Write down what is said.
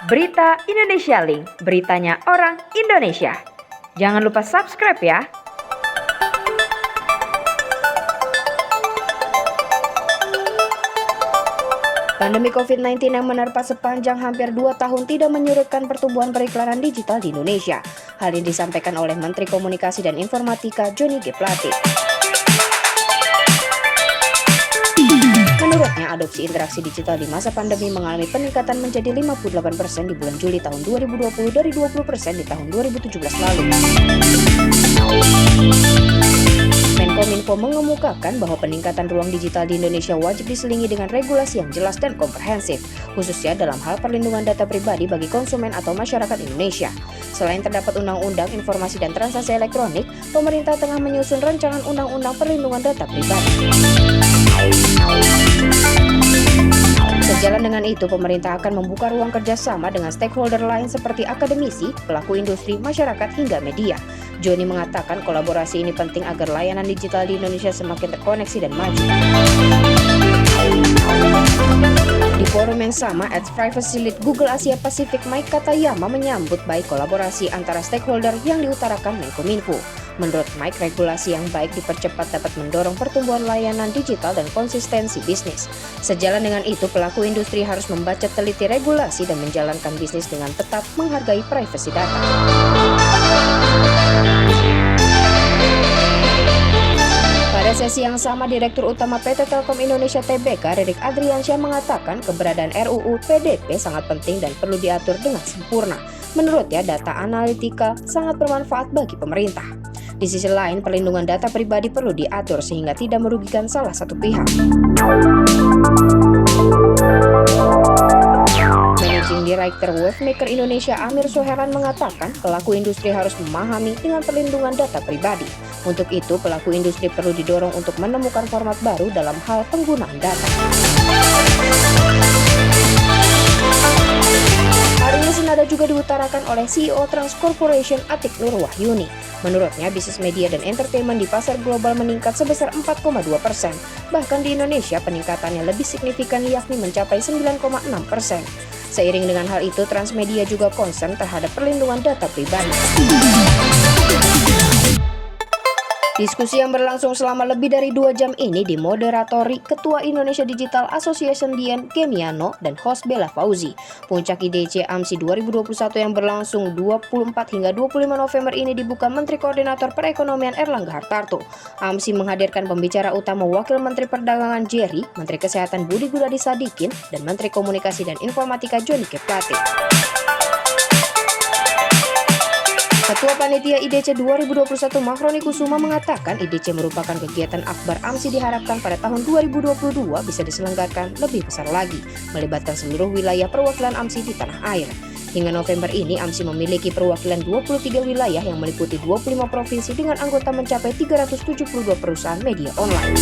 Berita Indonesia Link, beritanya orang Indonesia. Jangan lupa subscribe ya. Pandemi COVID-19 yang menerpa sepanjang hampir 2 tahun tidak menyurutkan pertumbuhan periklanan digital di Indonesia. Hal ini disampaikan oleh Menteri Komunikasi dan Informatika Johnny G. Plate. Menurutnya, adopsi interaksi digital di masa pandemi mengalami peningkatan menjadi 58% di bulan Juli tahun 2020 dari 20% di tahun 2017 lalu. Menkominfo mengemukakan bahwa peningkatan ruang digital di Indonesia wajib diselingi dengan regulasi yang jelas dan komprehensif, khususnya dalam hal perlindungan data pribadi bagi konsumen atau masyarakat Indonesia. Selain terdapat Undang-Undang Informasi dan Transaksi Elektronik, pemerintah tengah menyusun rancangan Undang-Undang Perlindungan Data Pribadi. Sejalan dengan itu, pemerintah akan membuka ruang kerjasama dengan stakeholder lain seperti akademisi, pelaku industri, masyarakat, hingga media. Johnny mengatakan kolaborasi ini penting agar layanan digital di Indonesia semakin terkoneksi dan maju. Di forum yang sama, Privacy Lead Google Asia Pasifik Mike Katayama menyambut baik kolaborasi antara stakeholder yang diutarakan Menkominfo. Menurut Mike, regulasi yang baik dipercepat dapat mendorong pertumbuhan layanan digital dan konsistensi bisnis. Sejalan dengan itu, pelaku industri harus membaca teliti regulasi dan menjalankan bisnis dengan tetap menghargai privasi data. Pada sesi yang sama, Direktur Utama PT Telkom Indonesia Tbk, Ririk Adriansyah mengatakan keberadaan RUU PDP sangat penting dan perlu diatur dengan sempurna. Menurutnya, data analitika sangat bermanfaat bagi pemerintah. Di sisi lain, perlindungan data pribadi perlu diatur sehingga tidak merugikan salah satu pihak. Managing Director Wavemaker Indonesia Amir Soheran mengatakan pelaku industri harus memahami dengan perlindungan data pribadi. Untuk itu, pelaku industri perlu didorong untuk menemukan format baru dalam hal penggunaan data. Hal ini senada juga diutarakan oleh CEO Trans Corporation Atik Nur Wahyuni. Menurutnya, bisnis media dan entertainment di pasar global meningkat sebesar 4,2%. Bahkan di Indonesia peningkatannya lebih signifikan yakni mencapai 9,6%. Seiring dengan hal itu, Transmedia juga concern terhadap perlindungan data pribadi. Diskusi yang berlangsung selama lebih dari 2 jam ini dimoderatori Ketua Indonesia Digital Association Dian Gemiano dan host Bella Fauzi. Puncak IDC AMSI 2021 yang berlangsung 24 hingga 25 November ini dibuka Menteri Koordinator Perekonomian Erlangga Hartarto. AMSI menghadirkan pembicara utama Wakil Menteri Perdagangan Jerry, Menteri Kesehatan Budi Gunadi Sadikin, dan Menteri Komunikasi dan Informatika Johnny G. Plate. Ketua Panitia IDC 2021 Mahroni Kusuma mengatakan IDC merupakan kegiatan akbar AMSI diharapkan pada tahun 2022 bisa diselenggarakan lebih besar lagi, melibatkan seluruh wilayah perwakilan AMSI di tanah air. Hingga November ini AMSI memiliki perwakilan 23 wilayah yang meliputi 25 provinsi dengan anggota mencapai 372 perusahaan media online.